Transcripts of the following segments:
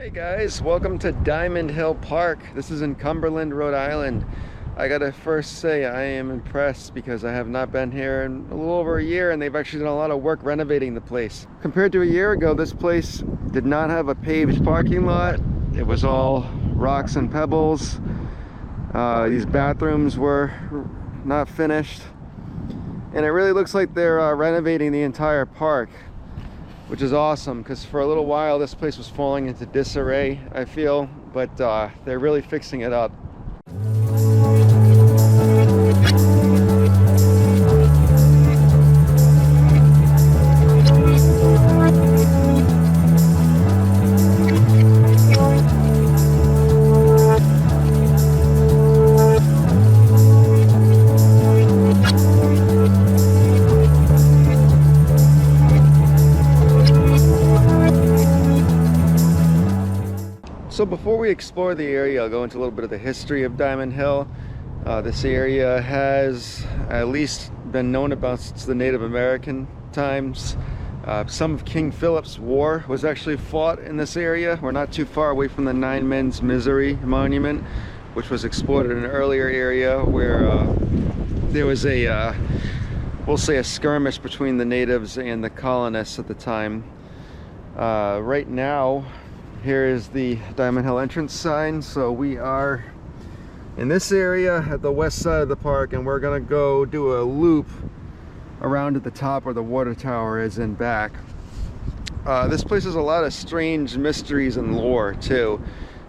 Hey guys, welcome to Diamond Hill Park. This is in Cumberland, Rhode Island. I gotta first say I am impressed because I have not been here in a little over a year and they've actually done a lot of work renovating the place. Compared to a year ago, this place did not have a paved parking lot. It was all rocks and pebbles. These bathrooms were not finished. And it really looks like they're renovating the entire park, which is awesome because for a little while this place was falling into disarray, I feel, but they're really fixing it up. So before we explore the area, I'll go into a little bit of the history of Diamond Hill. This area has at least been known about since the Native American times. Some of King Philip's war was actually fought in this area. We're not too far away from the Nine Men's Misery Monument, which was explored in an earlier area where there was a, we'll say a skirmish between the natives and the colonists at the time. Right now, here is the Diamond Hill entrance sign. So we are in this area at the west side of the park, and we're gonna go do a loop around at the top where the water tower is and back. This place has a lot of strange mysteries and lore too.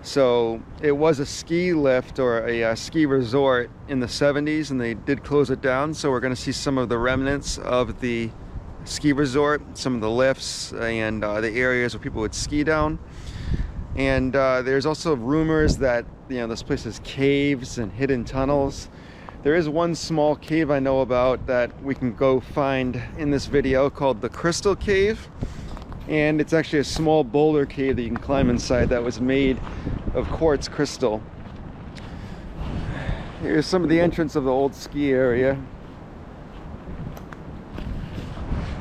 So it was a ski lift or a ski resort in the 70s, and they did close it down. So we're gonna see some of the remnants of the ski resort, some of the lifts and the areas where people would ski down. And there's also rumors that, you know, this place has caves and hidden tunnels. There is one small cave I know about that we can go find in this video called the Crystal Cave. And it's actually a small boulder cave that you can climb inside that was made of quartz crystal. Here's some of the entrance of the old ski area.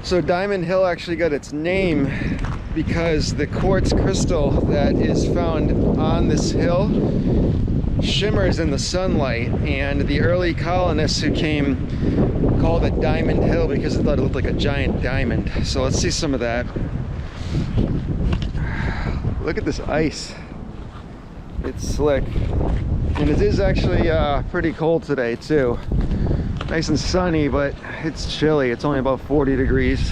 So Diamond Hill actually got its name because the quartz crystal that is found on this hill shimmers in the sunlight, and the early colonists who came called it Diamond Hill because they thought it looked like a giant diamond. So let's see some of that. Look at this ice. It's slick. And it is actually pretty cold today too. Nice and sunny, but it's chilly. It's only about 40 degrees.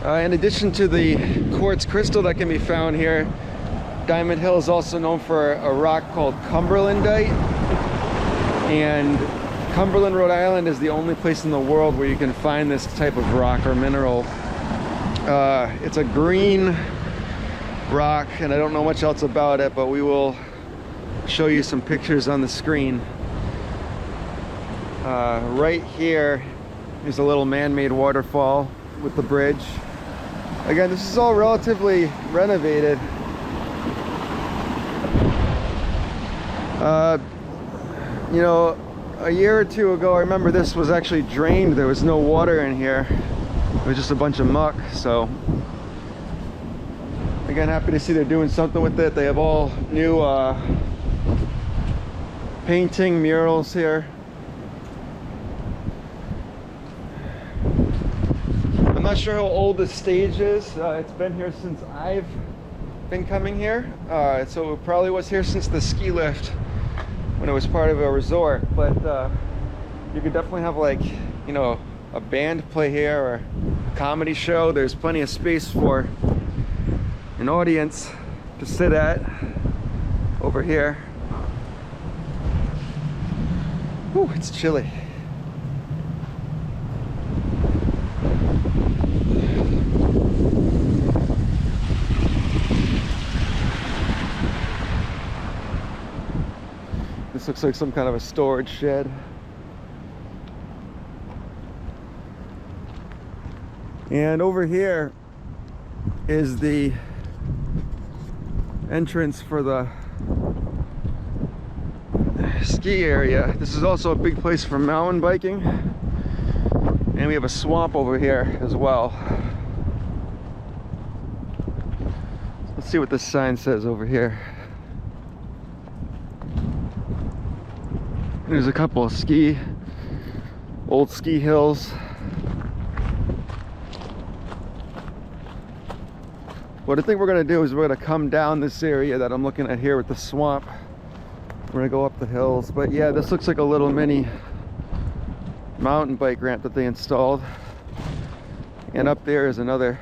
In addition to the quartz crystal that can be found here, Diamond Hill is also known for a rock called Cumberlandite. And Cumberland, Rhode Island is the only place in the world where you can find this type of rock or mineral. It's a green rock, and I don't know much else about it, but we will show you some pictures on the screen. Right here is a little man-made waterfall with the bridge. Again, this is all relatively renovated. You know, a year or two ago, I remember this was actually drained. There was no water in here. It was just a bunch of muck. So again, happy to see they're doing something with it. They have all new painting murals here. I'm not sure how old the stage is. It's been here since I've been coming here. So it probably was here since the ski lift when it was part of a resort. But you could definitely have, like, you know, a band play here or a comedy show. There's plenty of space for an audience to sit at over here. Whew, it's chilly. This looks like some kind of a storage shed. And over here is the entrance for the ski area. This is also a big place for mountain biking. And we have a swamp over here as well. Let's see what this sign says over here. There's a couple of old ski hills. What I think we're gonna do is we're gonna come down this area that I'm looking at here with the swamp. We're gonna go up the hills. But yeah, this looks like a little mini mountain bike ramp that they installed. And up there is a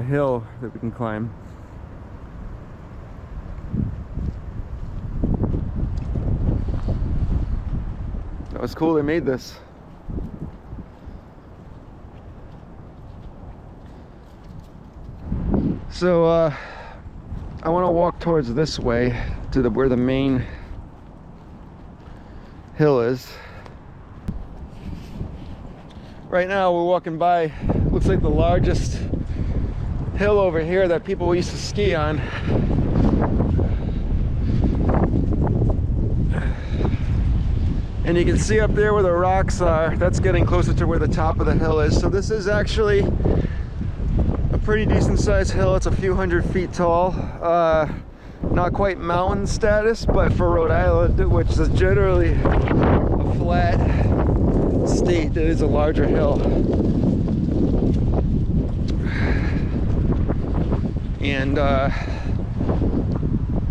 hill that we can climb. That was cool they made this. So I want to walk towards this way to where the main hill is. Right now we're walking by, looks like the largest hill over here that people used to ski on. And you can see up there where the rocks are, that's getting closer to where the top of the hill is. So this is actually a pretty decent sized hill. It's a few hundred feet tall. Not quite mountain status, but for Rhode Island, which is generally a flat state, it is a larger hill. And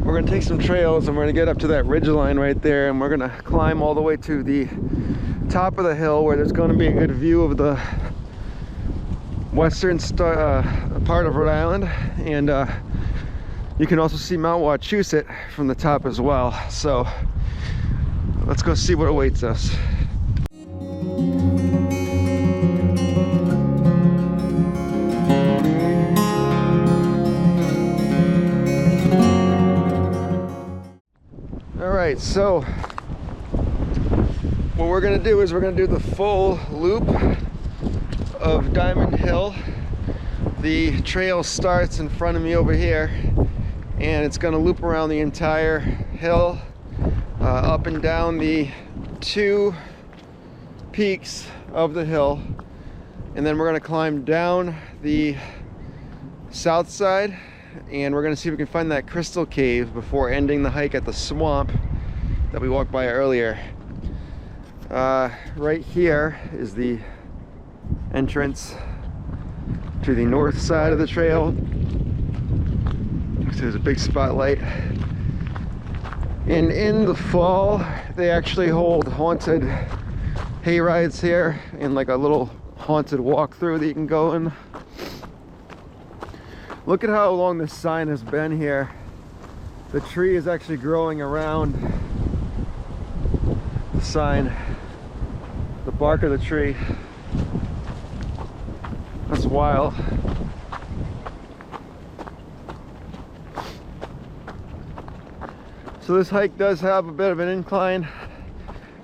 we're gonna take some trails and we're gonna get up to that ridge line right there, and we're gonna climb all the way to the top of the hill where there's gonna be a good view of the western part of Rhode Island, and you can also see Mount Wachusett from the top as well. So let's go see what awaits us. Alright, so what we're going to do is we're going to do the full loop of Diamond Hill. The trail starts in front of me over here, and it's going to loop around the entire hill, up and down the two peaks of the hill, and then we're going to climb down the south side, and we're going to see if we can find that crystal cave before ending the hike at the swamp that we walked by earlier. Right here is the entrance to the north side of the trail. So there's a big spotlight, and in the fall they actually hold haunted hay rides here, and like a little haunted walkthrough that you can go in. Look at how long this sign has been here. The tree is actually growing around the sign, the bark of the tree. That's wild. So this hike does have a bit of an incline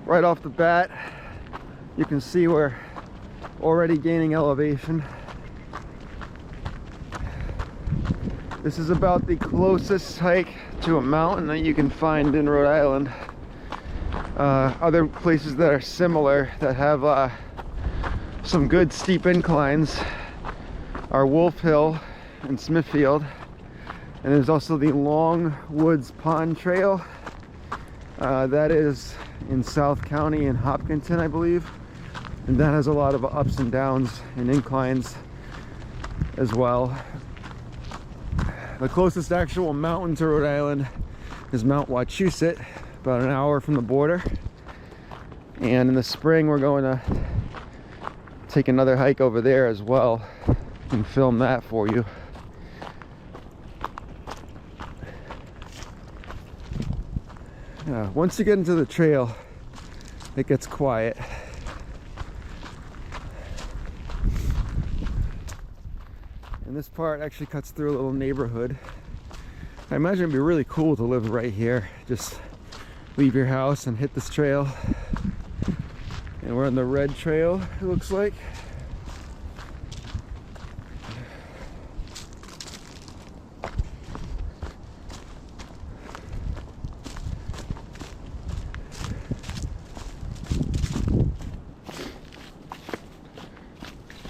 right off the bat. You can see we're already gaining elevation. This is about the closest hike to a mountain that you can find in Rhode Island. Other places that are similar that have some good steep inclines are Wolf Hill and Smithfield, and there's also the Long Woods Pond Trail. That is in South County in Hopkinton, I believe, and that has a lot of ups and downs and inclines as well. The closest actual mountain to Rhode Island is Mount Wachusett, about an hour from the border. And in the spring we're going to take another hike over there as well and film that for you. Once you get into the trail, it gets quiet. And this part actually cuts through a little neighborhood. I imagine it'd be really cool to live right here. Just leave your house and hit this trail. And we're on the red trail, it looks like.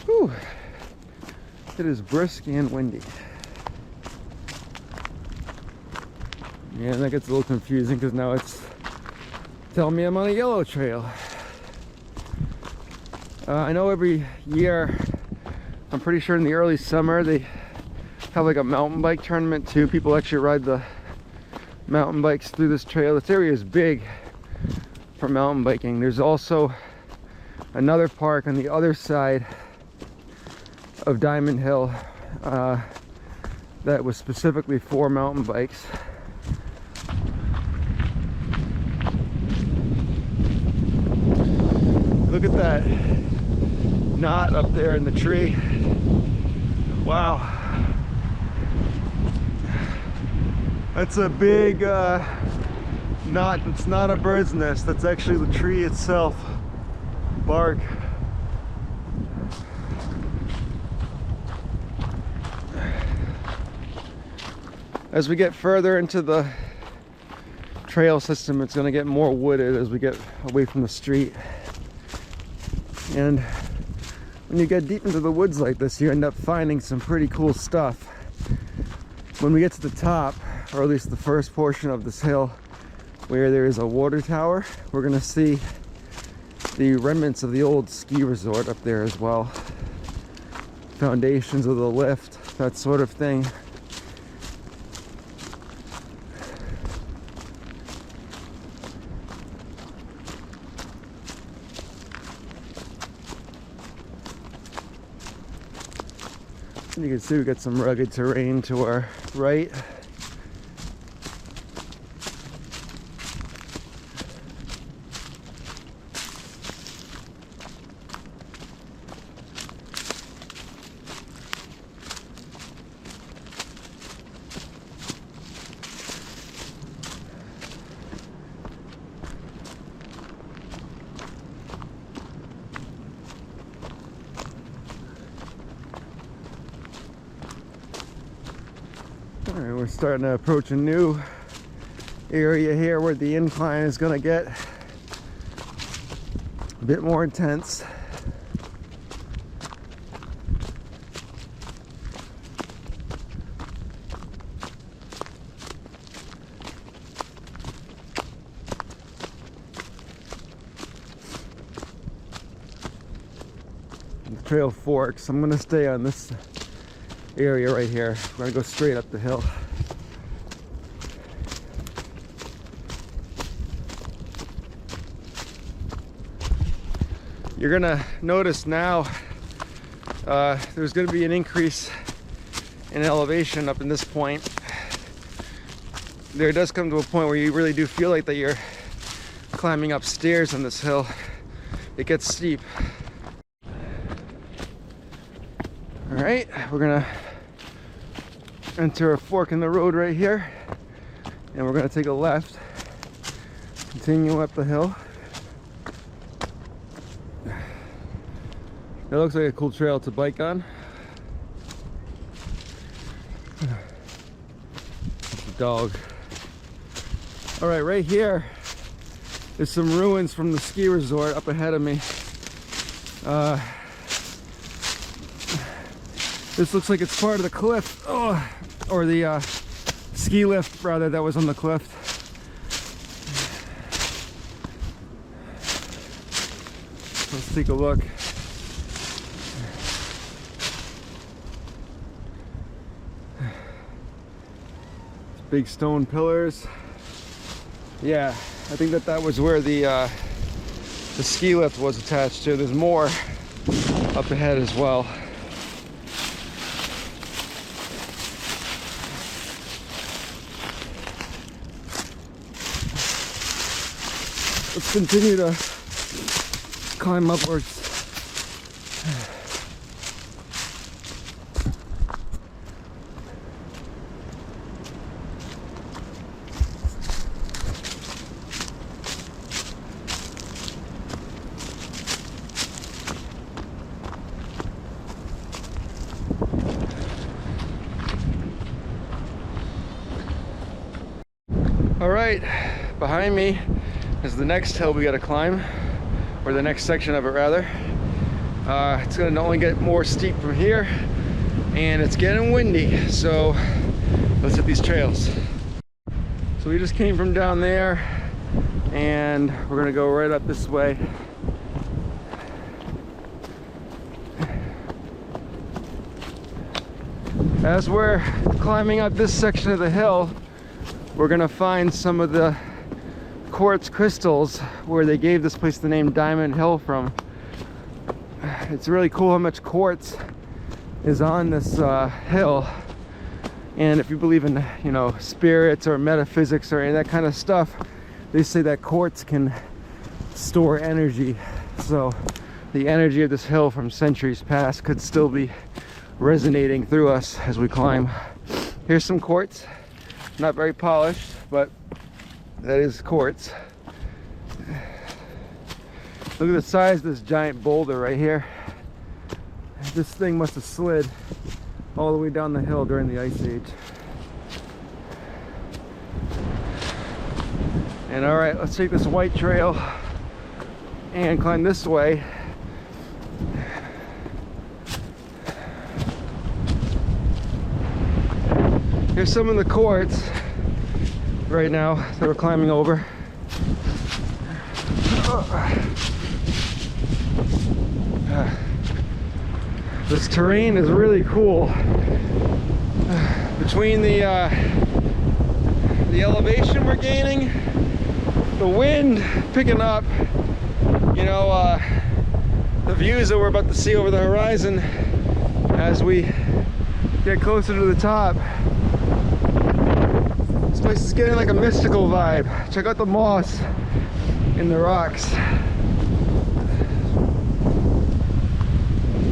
Whew. It is brisk and windy. Yeah, and that gets a little confusing because now it's telling me I'm on a yellow trail. I know every year, I'm pretty sure in the early summer, they have like a mountain bike tournament too. People actually ride the mountain bikes through this trail. This area is big for mountain biking. There's also another park on the other side of Diamond Hill that was specifically for mountain bikes. Look at that knot up there in the tree. Wow, that's a big knot. It's not a bird's nest, that's actually the tree itself. Bark. As we get further into the trail system, it's going to get more wooded as we get away from the street. And when you get deep into the woods like this, you end up finding some pretty cool stuff. When we get to the top, or at least the first portion of this hill, where there is a water tower, we're going to see the remnants of the old ski resort up there as well. Foundations of the lift, that sort of thing. You can see we got some rugged terrain to our right. Alright, we're starting to approach a new area here where the incline is going to get a bit more intense. The trail forks. I'm going to stay on this area right here. We're gonna go straight up the hill. You're gonna notice now there's gonna be an increase in elevation up in this point. There does come to a point where you really do feel like that you're climbing up stairs on this hill. It gets steep. All right, we're gonna enter a fork in the road right here, and we're gonna take a left, continue up the hill. That looks like a cool trail to bike on. Dog. All right here is some ruins from the ski resort up ahead of me. This looks like it's part of the cliff, or the ski lift rather, that was on the cliff. Let's take a look. Big stone pillars. Yeah, I think that was where the ski lift was attached to. There's more up ahead as well. Let's continue to climb upwards. All right, behind me is the next hill we got to climb, or the next section of it rather. It's going to only get more steep from here, and it's getting windy, so let's hit these trails. So we just came from down there, and we're gonna go right up this way. As we're climbing up this section of the hill, we're gonna find some of the quartz crystals where they gave this place the name Diamond Hill from. It's really cool how much quartz is on this hill, and if you believe in, you know, spirits or metaphysics or any of that kind of stuff, they say that quartz can store energy. So the energy of this hill from centuries past could still be resonating through us as we climb. Here's some quartz, not very polished, but that is quartz. Look at the size of this giant boulder right here. This thing must have slid all the way down the hill during the Ice Age. And all right, let's take this white trail and climb this way. Here's some of the quartz right now that we're climbing over. This terrain is really cool. Between the elevation we're gaining, the wind picking up, you know, the views that we're about to see over the horizon as we get closer to the top. This place is getting like a mystical vibe. Check out the moss in the rocks.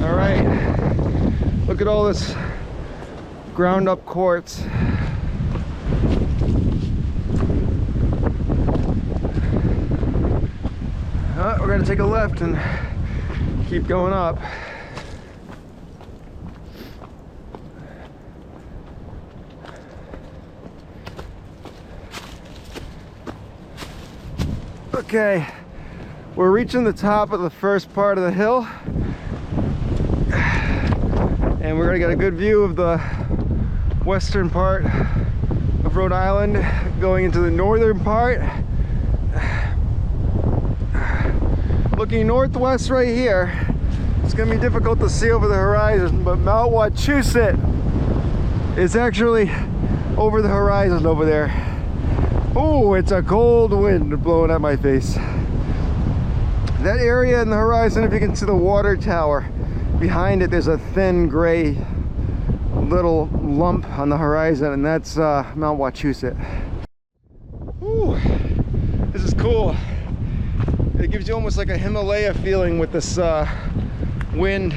All right, look at all this ground up quartz. We're gonna take a left and keep going up. Okay, we're reaching the top of the first part of the hill, and we're gonna get a good view of the western part of Rhode Island going into the northern part. Looking northwest right here, it's gonna be difficult to see over the horizon, but Mount Wachusett is actually over the horizon over there. Oh, it's a cold wind blowing at my face. That area in the horizon, if you can see the water tower, behind it there's a thin gray little lump on the horizon, and that's Mount Wachusett. Ooh, this is cool. It gives you almost like a Himalaya feeling with this wind.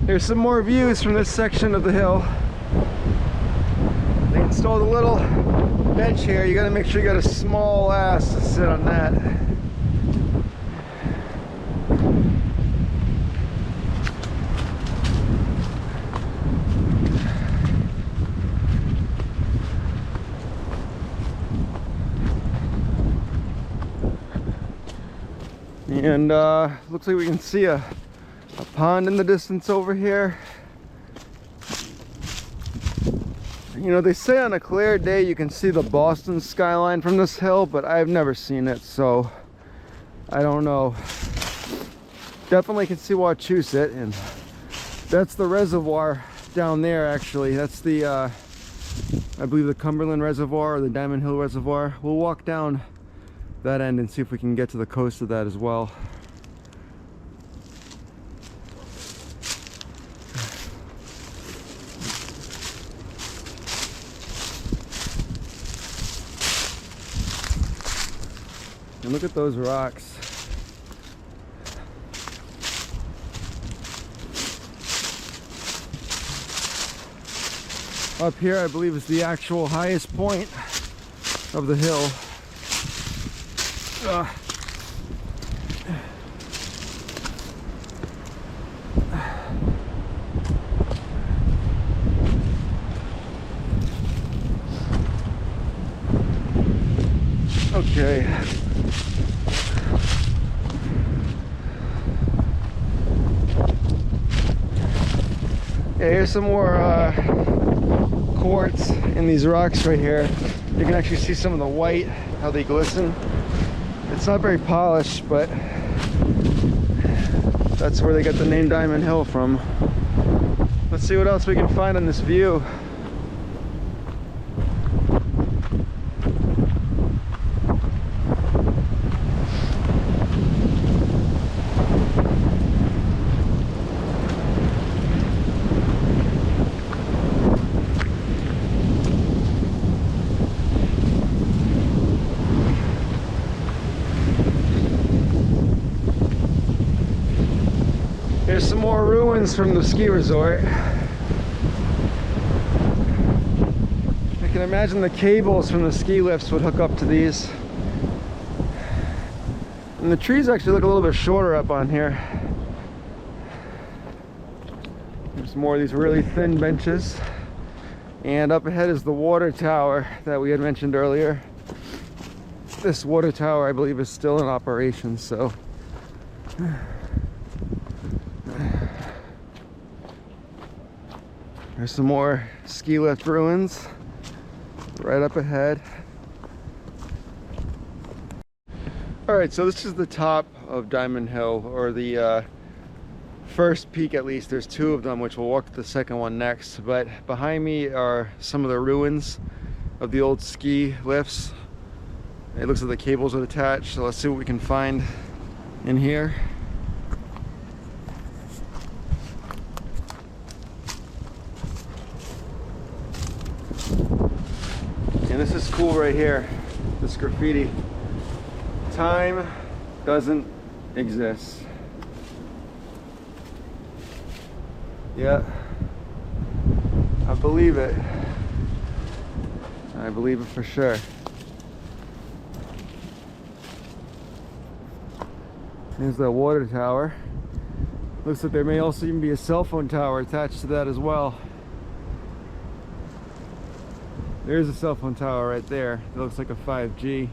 Here's some more views from this section of the hill. They installed a little bench here. You got to make sure you got a small ass to sit on that. And looks like we can see a pond in the distance over here. You know, they say on a clear day you can see the Boston skyline from this hill, but I've never seen it, so I don't know. Definitely can see Wachusett, and that's the reservoir down there actually. That's the, I believe the Cumberland Reservoir or the Diamond Hill Reservoir. We'll walk down that end and see if we can get to the coast of that as well. And look at those rocks. Up here, I believe, is the actual highest point of the hill. Okay. Yeah, here's some more quartz in these rocks right here. You can actually see some of the white, how they glisten. It's not very polished, but that's where they get the name Diamond Hill from. Let's see what else we can find on this view. Here's some more ruins from the ski resort. I can imagine the cables from the ski lifts would hook up to these. And the trees actually look a little bit shorter up on here. There's more of these really thin benches. And up ahead is the water tower that we had mentioned earlier. This water tower, I believe, is still in operation, so there's some more ski lift ruins right up ahead. All right, so this is the top of Diamond Hill, or the first peak at least. There's two of them, which we'll walk to the second one next. But behind me are some of the ruins of the old ski lifts. It looks like the cables are attached, so let's see what we can find in here. And this is cool right here, this graffiti. Time doesn't exist. Yeah, I believe it. I believe it for sure. Here's the water tower. Looks like there may also even be a cell phone tower attached to that as well. There's a cell phone tower right there. It looks like a 5G.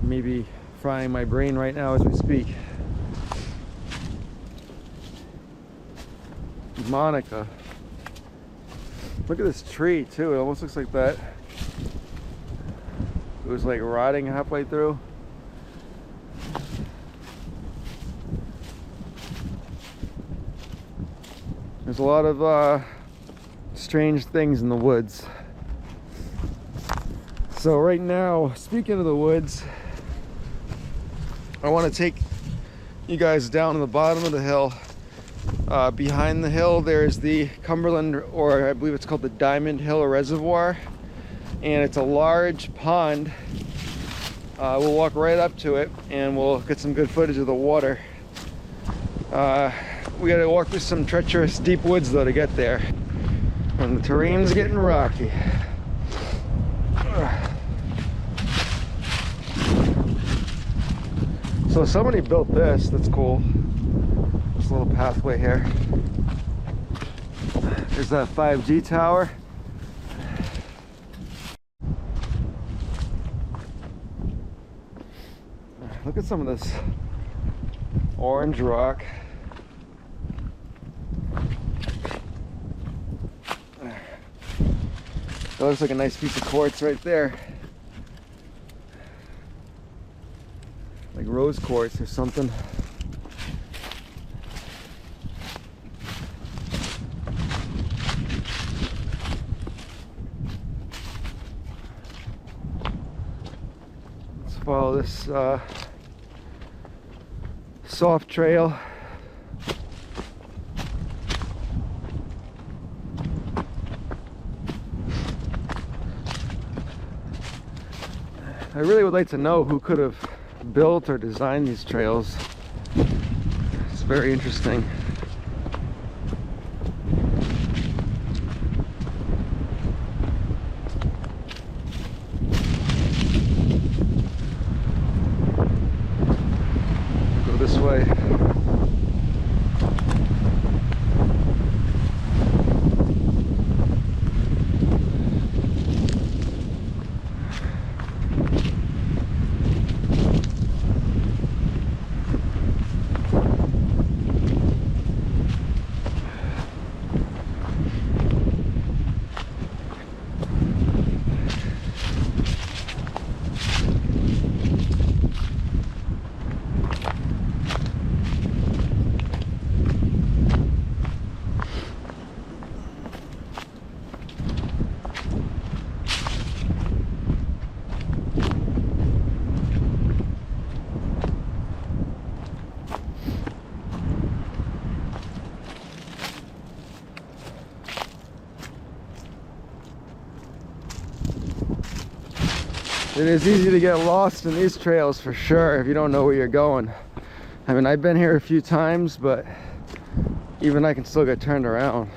Maybe frying my brain right now as we speak. Monica. Look at this tree too. It almost looks like that. It was like rotting halfway through. There's a lot of strange things in the woods. So right now, speaking of the woods, I want to take you guys down to the bottom of the hill. Behind the hill there's the Cumberland, or I believe it's called the Diamond Hill Reservoir, and it's a large pond. We'll walk right up to it and we'll get some good footage of the water. We gotta walk through some treacherous deep woods though to get there, and the terrain's getting rocky. So somebody built this, that's cool. This little pathway here. There's that 5G tower. Look at some of this orange rock. That looks like a nice piece of quartz right there. Like rose quartz or something. Let's follow this soft trail. I really would like to know who could have built or designed these trails. It's very interesting. Go this way. It is easy to get lost in these trails for sure if you don't know where you're going. I mean, I've been here a few times, but even I can still get turned around.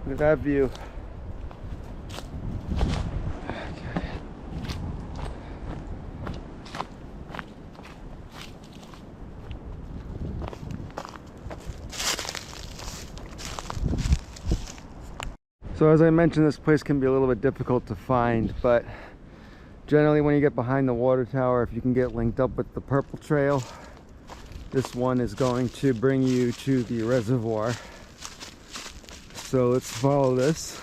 Look at that view. Okay. So as I mentioned, this place can be a little bit difficult to find, but generally when you get behind the water tower, if you can get linked up with the purple trail, this one is going to bring you to the reservoir. So let's follow this.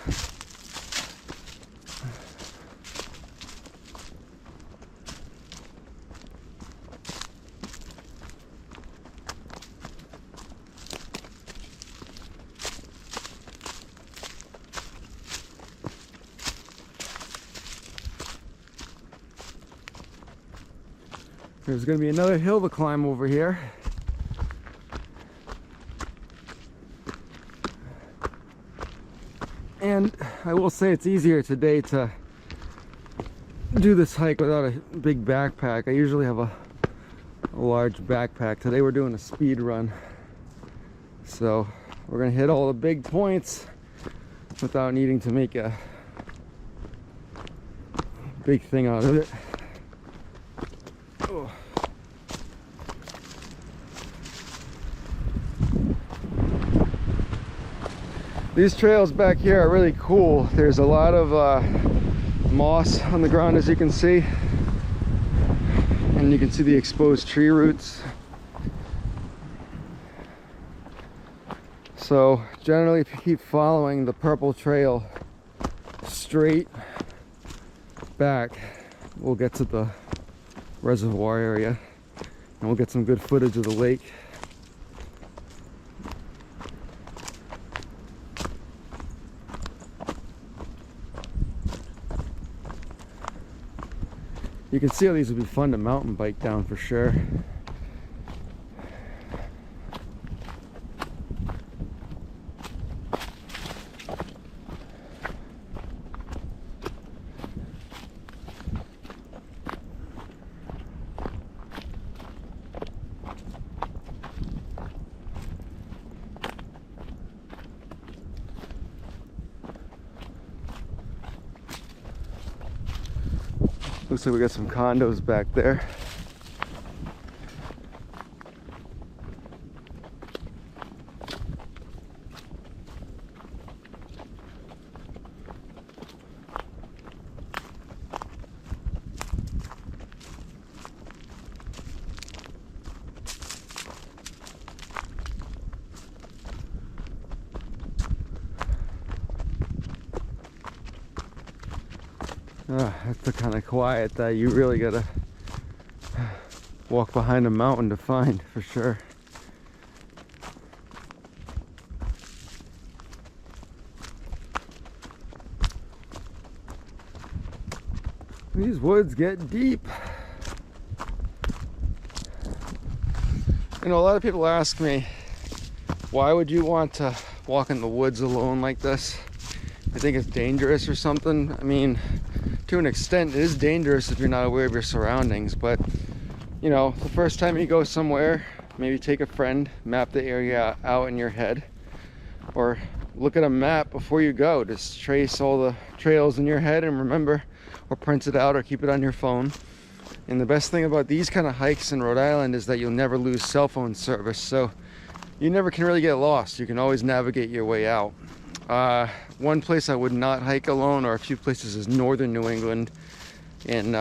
There's going to be another hill to climb over here. And I will say it's easier today to do this hike without a big backpack. I usually have a large backpack. Today we're doing a speed run. So we're going to hit all the big points without needing to make a big thing out of it. Oh. These trails back here are really cool. There's a lot of moss on the ground, as you can see, and you can see the exposed tree roots. So generally, if you keep following the purple trail straight back, we'll get to the reservoir area and we'll get some good footage of the lake. You can see how these would be fun to mountain bike down for sure. Looks like we got some condos back there. That's the kind of quiet that you really gotta walk behind a mountain to find, for sure. These woods get deep. You know, a lot of people ask me, why would you want to walk in the woods alone like this? I think it's dangerous or something. I mean, to an extent it is dangerous if you're not aware of your surroundings, but you know, the first time you go somewhere, maybe take a friend, map the area out in your head, or look at a map before you go. Just trace all the trails in your head and remember, or print it out or keep it on your phone. And the best thing about these kind of hikes in Rhode Island is that you'll never lose cell phone service, so you never can really get lost. You can always navigate your way out. One place I would not hike alone, or a few places, is northern New England, in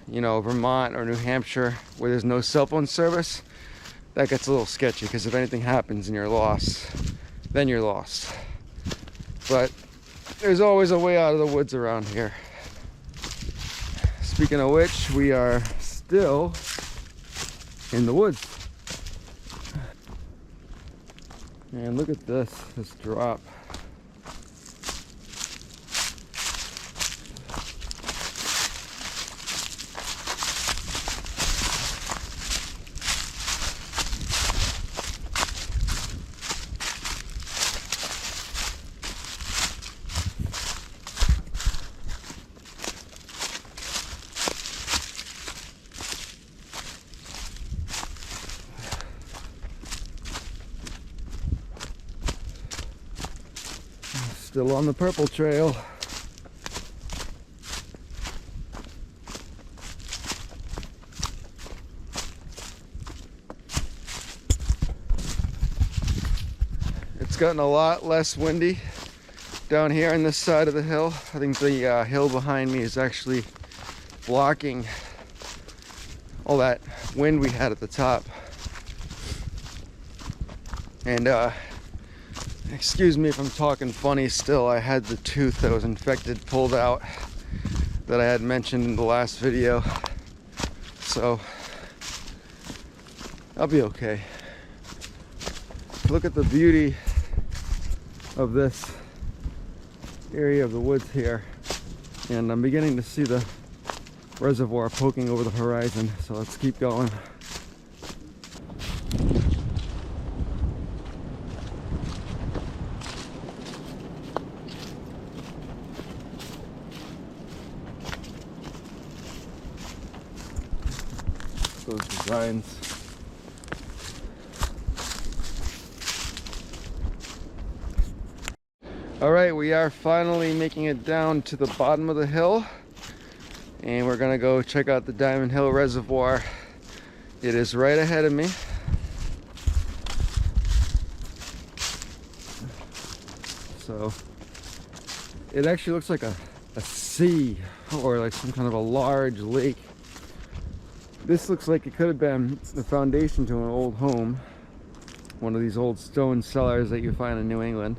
you know, Vermont or New Hampshire, where there's no cell phone service. That gets a little sketchy, because if anything happens and you're lost, then you're lost. But there's always a way out of the woods around here. Speaking of which, we are still in the woods. And look at this drop. Still on the purple trail. It's gotten a lot less windy down here on this side of the hill. I think the hill behind me is actually blocking all that wind we had at the top. And excuse me if I'm talking funny still. I had the tooth that was infected pulled out that I had mentioned in the last video, so I'll be okay. Look at the beauty of this area of the woods here, and I'm beginning to see the reservoir poking over the horizon, so let's keep going. Those designs. All right, we are finally making it down to the bottom of the hill, and we're gonna go check out the Diamond Hill Reservoir. It is right ahead of me. So it actually looks like a sea or like some kind of a large lake. This looks like it could have been the foundation to an old home, one of these old stone cellars that you find in New England.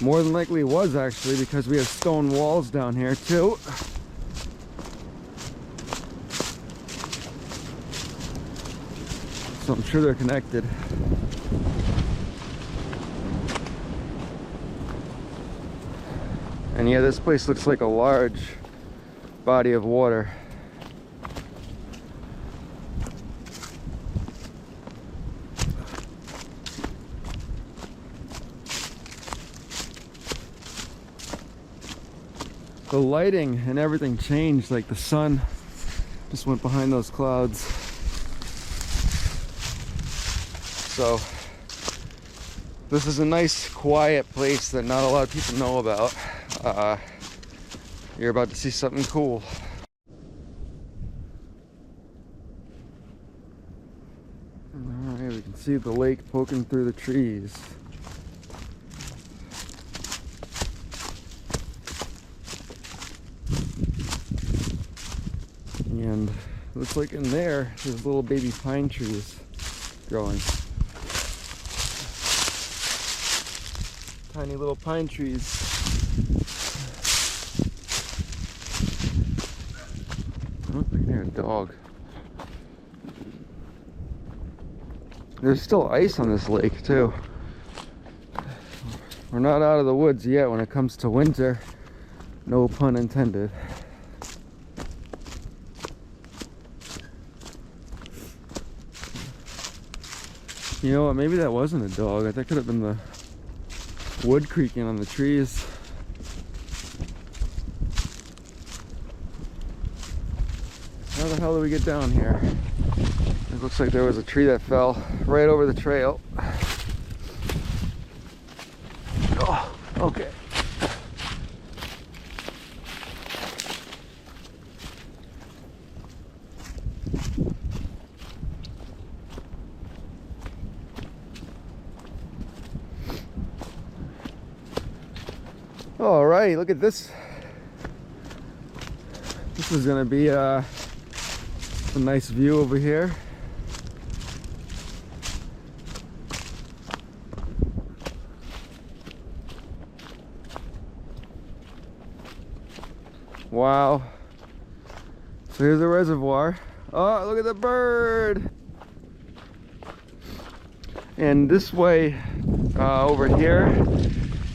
More than likely it was, actually, because we have stone walls down here too. So I'm sure they're connected. And yeah, this place looks like a large body of water. The lighting and everything changed, like the sun just went behind those clouds. So this is a nice quiet place that not a lot of people know about. You're about to see something cool. Alright, we can see the lake poking through the trees. And it looks like in there's little baby pine trees growing. Tiny little pine trees. Oh, I can hear a dog. There's still ice on this lake too. We're not out of the woods yet when it comes to winter. No pun intended. You know what, maybe that wasn't a dog. That could have been the wood creaking on the trees. How the hell did we get down here? It looks like there was a tree that fell right over the trail. Oh, okay. All right, look at this. This is gonna be a nice view over here. Wow. So here's the reservoir. Oh, look at the bird. And this way over here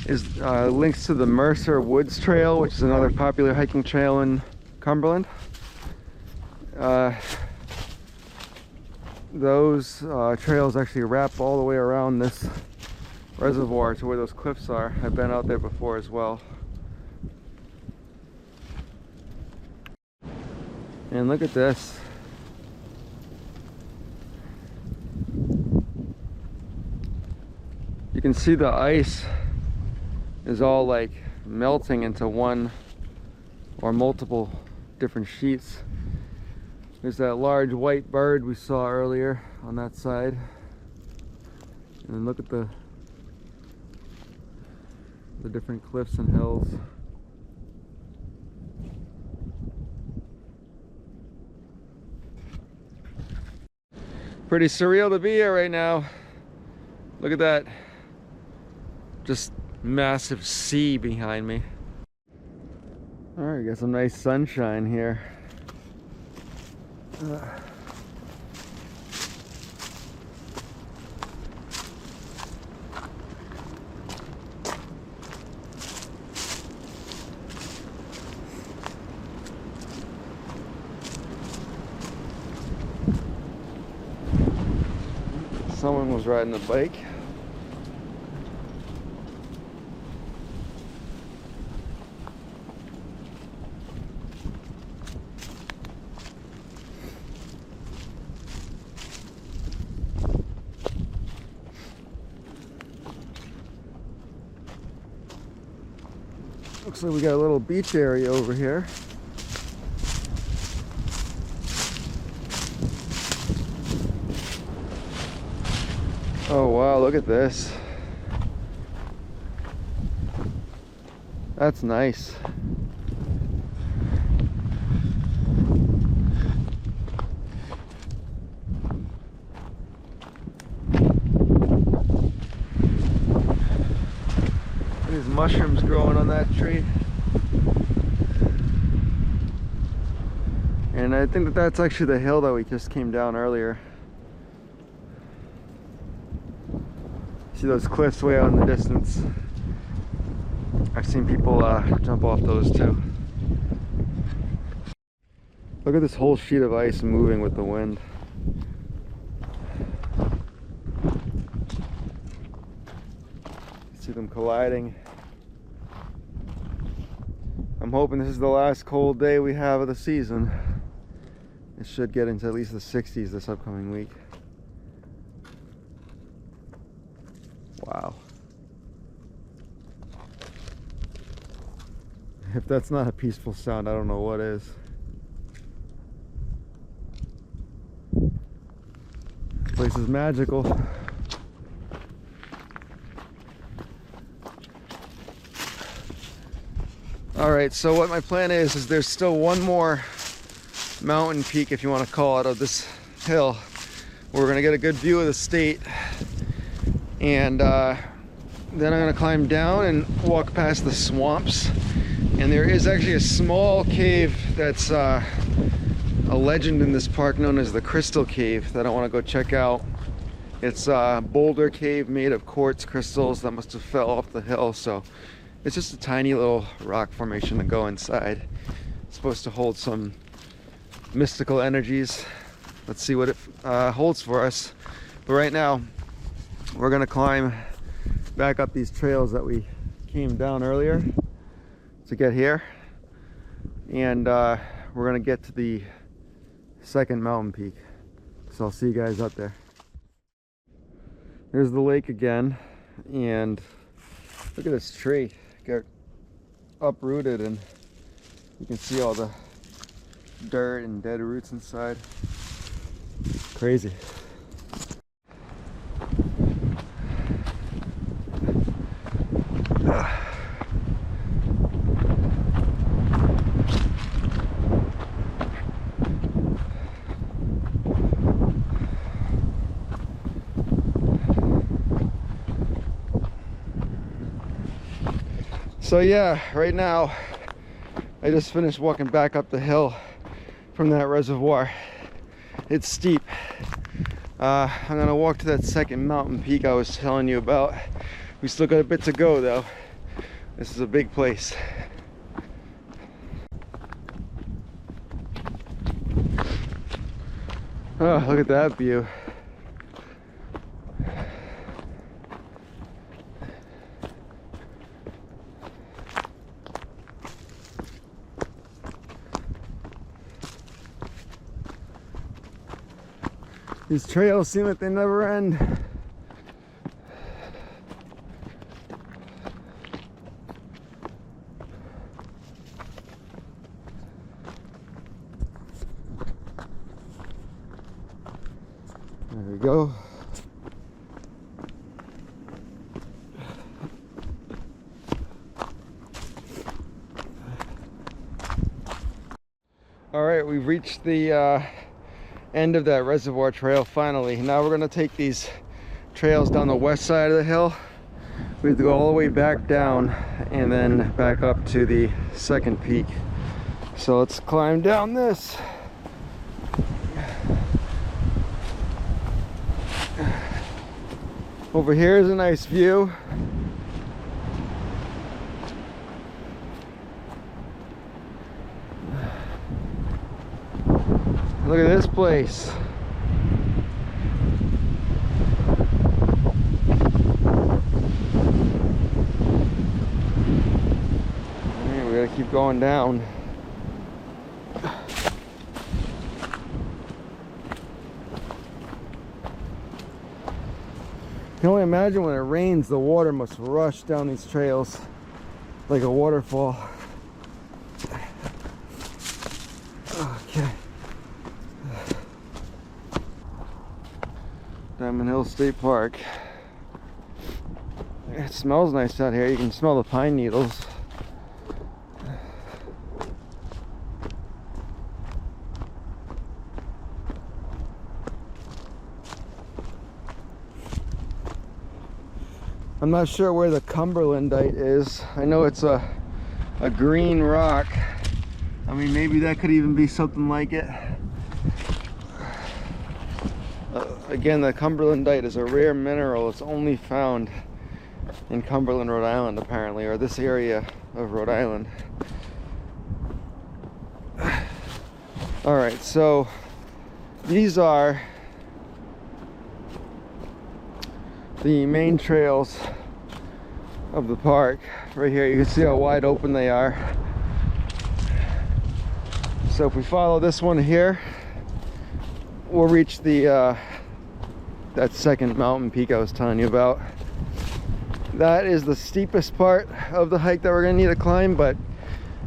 is links to the Mercer Woods Trail, which is another popular hiking trail in Cumberland. Those trails actually wrap all the way around this reservoir to where those cliffs are. I've been out there before as well. And look at this. You can see the ice is all like melting into one or multiple different sheets. There's that large white bird we saw earlier on that side. And then look at the different cliffs and hills. Pretty surreal to be here right now. Look at that. Just massive sea behind me. All right, got some nice sunshine here. Someone was riding a bike. Looks like we got a little beach area over here. Oh wow, look at this. That's nice. There's mushrooms growing on that tree. And I think that that's actually the hill that we just came down earlier. See those cliffs way out in the distance. I've seen people jump off those too. Look at this whole sheet of ice moving with the wind. See them colliding. I'm hoping this is the last cold day we have of the season. It should get into at least the 60s this upcoming week. Wow. If that's not a peaceful sound, I don't know what is. This place is magical. Alright, so what my plan is there's still one more mountain peak, if you want to call it, of this hill. We're going to get a good view of the state. And then I'm going to climb down and walk past the swamps. And there is actually a small cave that's a legend in this park known as the Crystal Cave that I want to go check out. It's a boulder cave made of quartz crystals that must have fell off the hill. So it's just a tiny little rock formation to go inside. It's supposed to hold some mystical energies. Let's see what it holds for us. But right now, we're gonna climb back up these trails that we came down earlier to get here. And we're gonna get to the second mountain peak. So I'll see you guys up there. There's the lake again. And look at this tree. Got uprooted and you can see all the dirt and dead roots inside. Crazy. So yeah, right now I just finished walking back up the hill from that reservoir. It's steep. I'm gonna walk to that second mountain peak I was telling you about. We still got a bit to go though. This is a big place. Oh, look at that view. These trails seem like they never end. There we go. All right, we've reached the end of that reservoir trail finally. Now we're gonna take these trails down the west side of the hill. We have to go all the way back down and then back up to the second peak. So let's climb down this. Over here is a nice view. Look at this place. Man, we gotta keep going down. I can only imagine when it rains, the water must rush down these trails like a waterfall. Okay. Diamond Hill State Park. It smells nice out here. You can smell the pine needles. I'm not sure where the Cumberlandite is. I know it's a green rock. I mean, maybe that could even be something like it. Again, the Cumberlandite is a rare mineral. It's only found in Cumberland, Rhode Island, apparently, or this area of Rhode Island. All right, so these are the main trails of the park. Right here, you can see how wide open they are. So if we follow this one here, we'll reach the that second mountain peak I was telling you about. That is the steepest part of the hike that we're gonna need to climb, but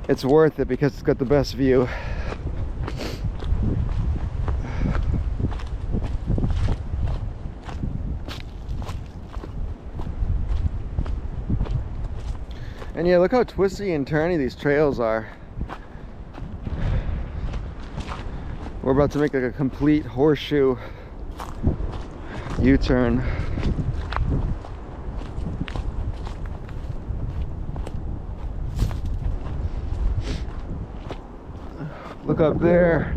it's worth it because it's got the best view. And yeah, look how twisty and turny these trails are. We're about to make like a complete horseshoe U-turn. Look up there.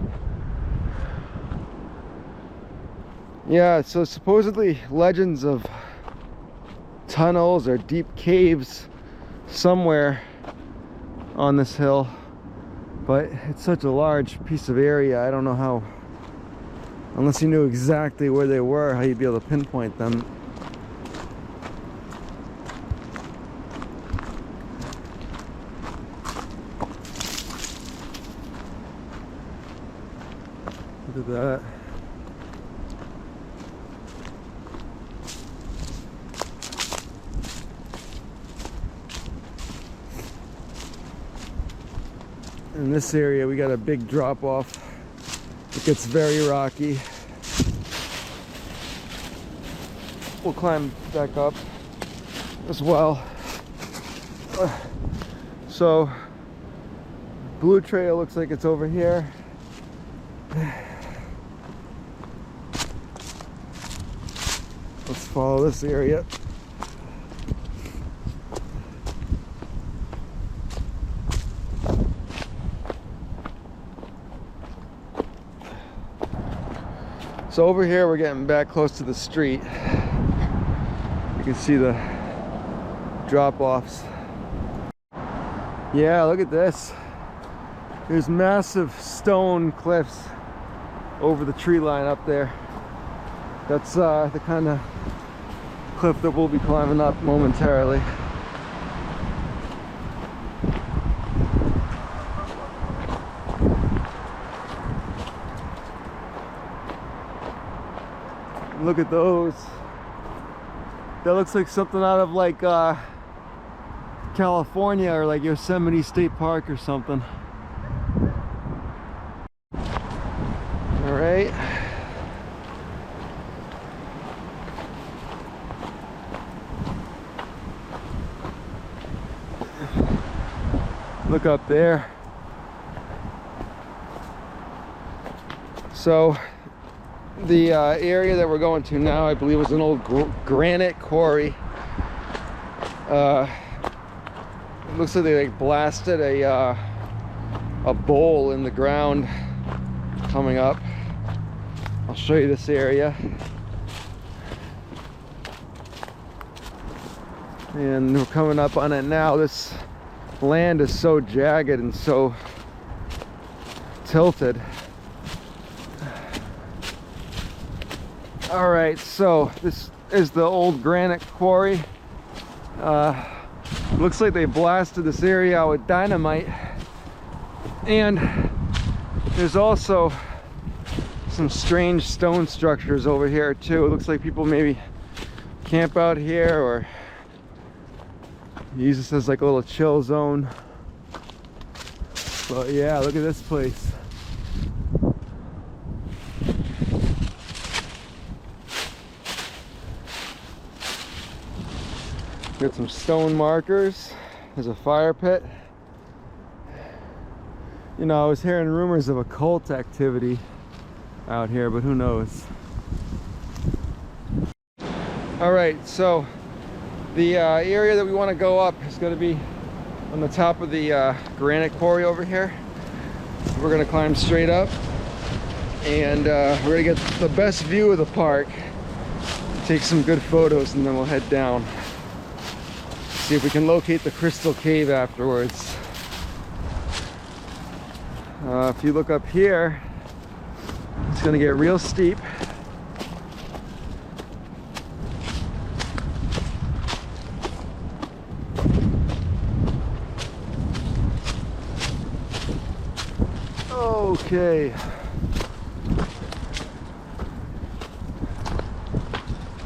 Yeah, so supposedly legends of tunnels or deep caves somewhere on this hill, but it's such a large piece of area. I don't know how, unless you knew exactly where they were, how you'd be able to pinpoint them. Look at that. In this area we got a big drop off. It gets very rocky. We'll climb back up as well. So blue trail looks like it's over here. Let's follow this area. So over here we're getting back close to the street. You can see the drop-offs. Yeah, look at this. There's massive stone cliffs over the tree line up there. That's the kind of cliff that we'll be climbing up momentarily. Look at those. That looks like something out of like California or like Yosemite State Park or something. All right. Look up there. So the area that we're going to now, I believe, was an old granite quarry. It looks like they like blasted a bowl in the ground coming up. I'll show you this area. And we're coming up on it now. This land is so jagged and so tilted. All right, so this is the old granite quarry. Looks like they blasted this area out with dynamite. And there's also some strange stone structures over here too. It looks like people maybe camp out here or use this as like a little chill zone. But yeah, look at this place. Got some stone markers. There's a fire pit. You know, I was hearing rumors of occult activity out here, but who knows? All right, so the area that we want to go up is going to be on the top of the granite quarry over here. We're going to climb straight up, and we're going to get the best view of the park, take some good photos, and then we'll head down. See if we can locate the crystal cave afterwards. If you look up here, it's going to get real steep. Okay.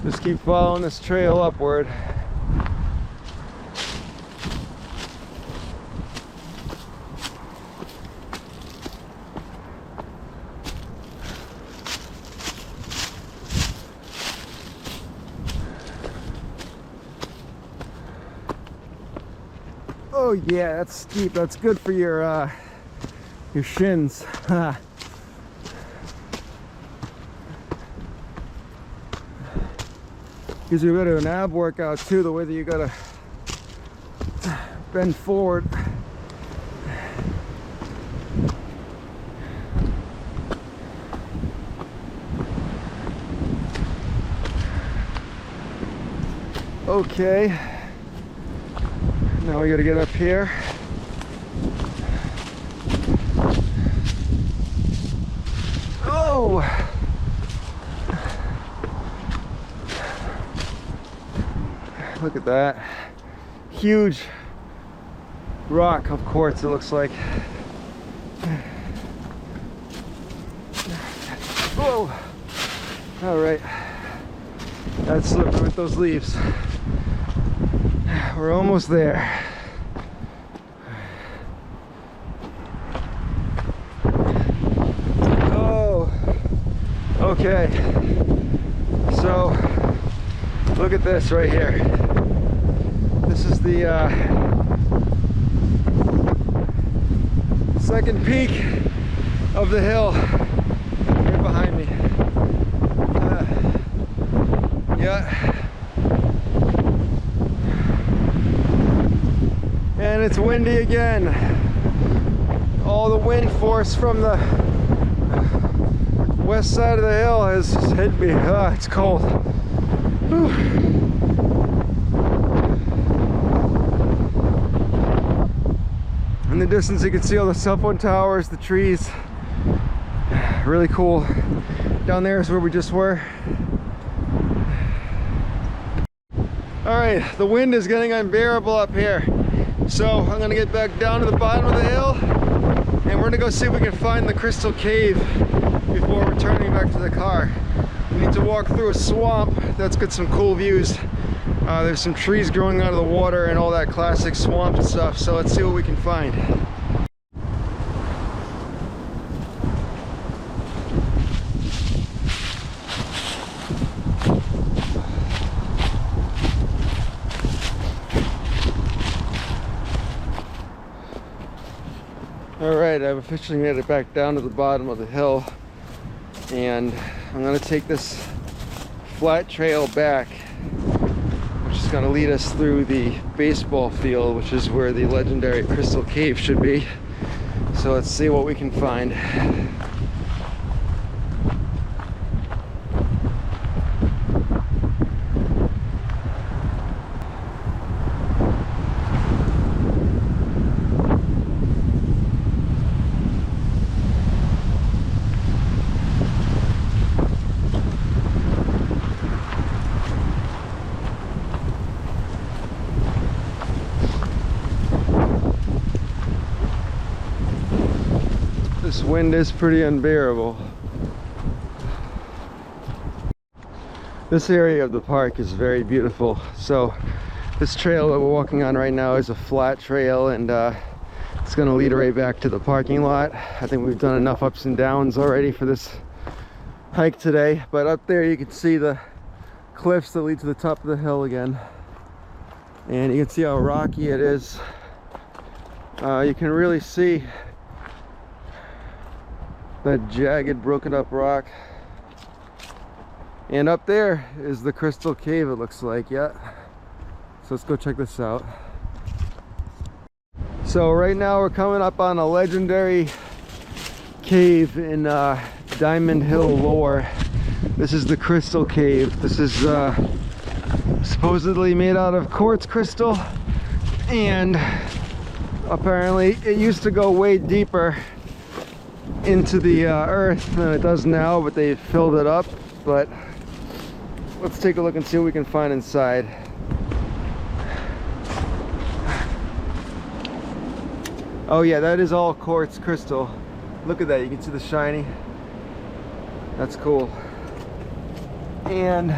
Just keep following this trail upward. Oh yeah, that's steep. That's good for your shins. Gives you a bit of an ab workout too, the way that you gotta bend forward. Okay. Now we gotta get up here. Oh! Look at that. Huge rock of quartz, it looks like. Whoa! Alright. That's slippery with those leaves. We're almost there. Oh, okay. So, look at this right here. This is the second peak of the hill right behind me. Yeah. And it's windy again. All the wind force from the west side of the hill has just hit me. Ah, it's cold. Whew. In the distance you can see all the cell phone towers, the trees. Really cool. Down there is where we just were. Alright, the wind is getting unbearable up here. So I'm gonna get back down to the bottom of the hill and we're gonna go see if we can find the crystal cave before returning back to the car. We need to walk through a swamp that's got some cool views. There's some trees growing out of the water and all that classic swamp stuff, so let's see what we can find. Alright, I've officially made it back down to the bottom of the hill, and I'm going to take this flat trail back, which is going to lead us through the baseball field, which is where the legendary crystal cave should be. So let's see what we can find. This wind is pretty unbearable. This area of the park is very beautiful. So this trail that we're walking on right now is a flat trail, and it's going to lead right back to the parking lot. I think we've done enough ups and downs already for this hike today, but up there you can see the cliffs that lead to the top of the hill again, and you can see how rocky it is. You can really see that jagged, broken up rock. And up there is the crystal cave, it looks like. Yeah. So let's go check this out. So right now we're coming up on a legendary cave in Diamond Hill lore. This is the crystal cave. This is supposedly made out of quartz crystal, and apparently it used to go way deeper into the earth than it does now, but they filled it up. But let's take a look and see what we can find inside. Oh yeah, that is all quartz crystal. Look at that, you can see the shiny. That's cool. And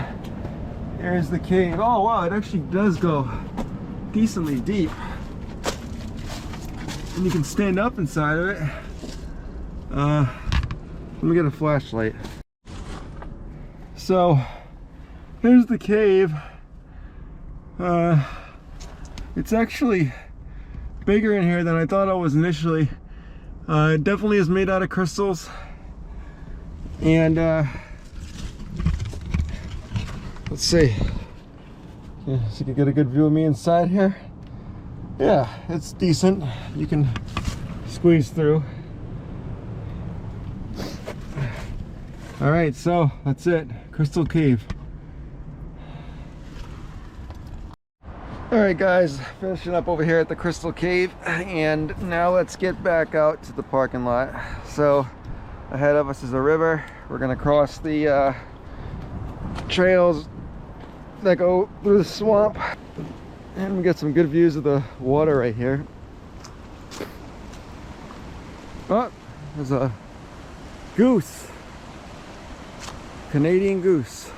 there's the cave. Oh wow, it actually does go decently deep, and you can stand up inside of it. Let me get a flashlight. So here's the cave. It's actually bigger in here than I thought it was initially. It definitely is made out of crystals, and let's see. Yeah, so you can get a good view of me inside here. Yeah, it's decent. You can squeeze through. All right, so that's it, crystal cave. All right guys, finishing up over here at the crystal cave, and now let's get back out to the parking lot. So ahead of us is a river. We're gonna cross the trails that go through the swamp, and we get some good views of the water right here. Oh, there's a goose. Canadian goose.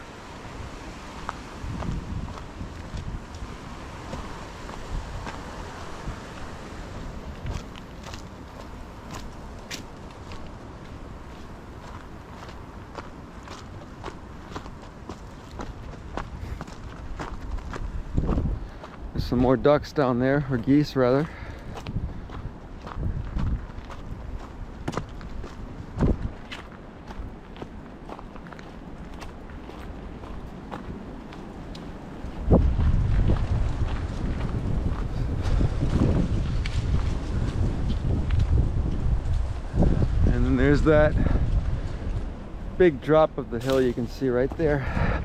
There's some more ducks down there, or geese rather. There's that big drop of the hill you can see right there.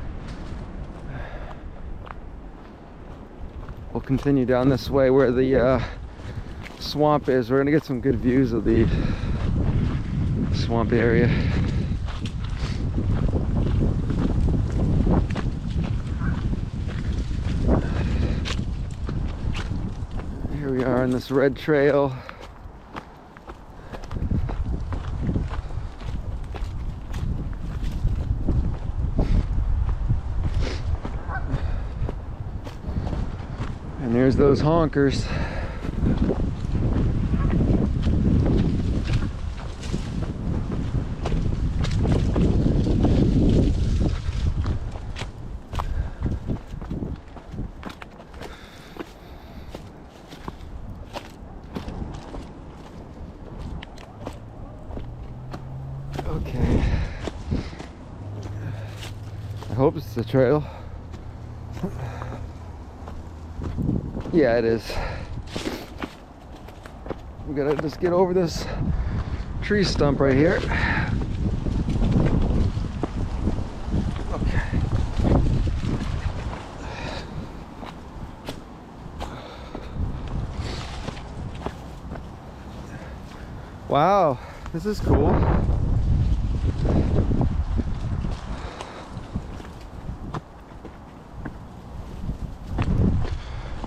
We'll continue down this way where the swamp is. We're gonna get some good views of the swamp area. Here we are on this red trail. And there's those honkers. Okay. I hope it's the trail. Yeah, it is. We gotta just get over this tree stump right here. Okay. Wow, this is cool.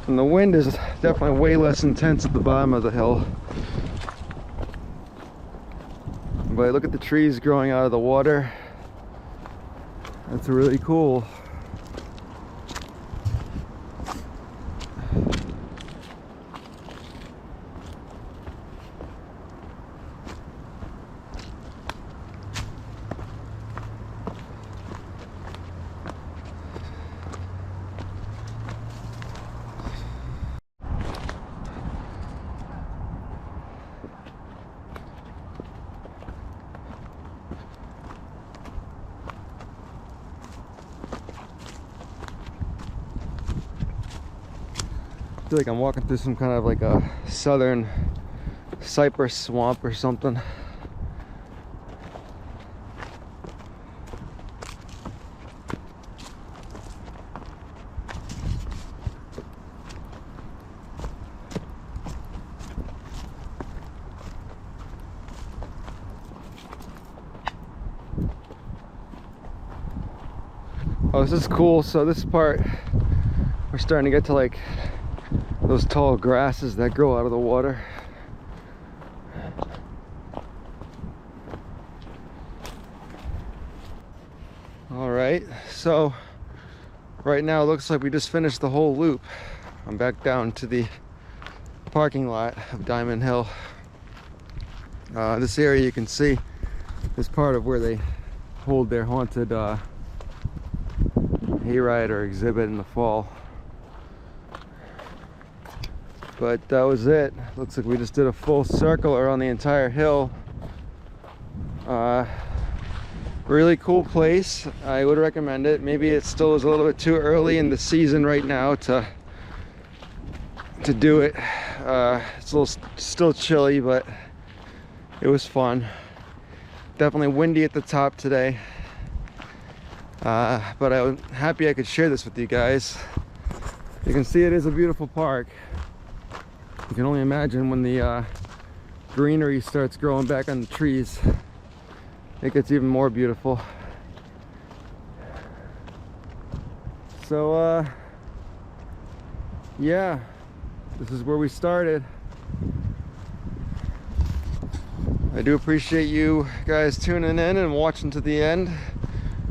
And the wind is definitely way less intense at the bottom of the hill. But look at the trees growing out of the water. That's really cool. I feel like I'm walking through some kind of like a southern cypress swamp or something. Oh, this is cool. So this part, we're starting to get to like those tall grasses that grow out of the water. All right, so right now it looks like we just finished the whole loop. I'm back down to the parking lot of Diamond Hill. This area you can see is part of where they hold their haunted hayride or exhibit in the fall. But that was it. Looks like we just did a full circle around the entire hill. Really cool place. I would recommend it. Maybe it still is a little bit too early in the season right now to do it. It's a little still chilly, but it was fun. Definitely windy at the top today. But I'm happy I could share this with you guys. You can see it is a beautiful park. You can only imagine when the greenery starts growing back on the trees, it gets even more beautiful. So yeah, this is where we started. I do appreciate you guys tuning in and watching to the end.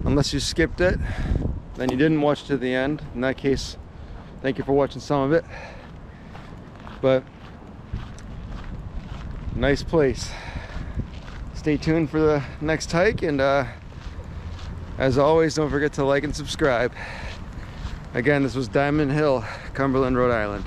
Unless you skipped it, then you didn't watch to the end. In that case, thank you for watching some of it. But nice place. Stay tuned for the next hike, and as always, don't forget to like and subscribe. Again, this was Diamond Hill, Cumberland, Rhode Island.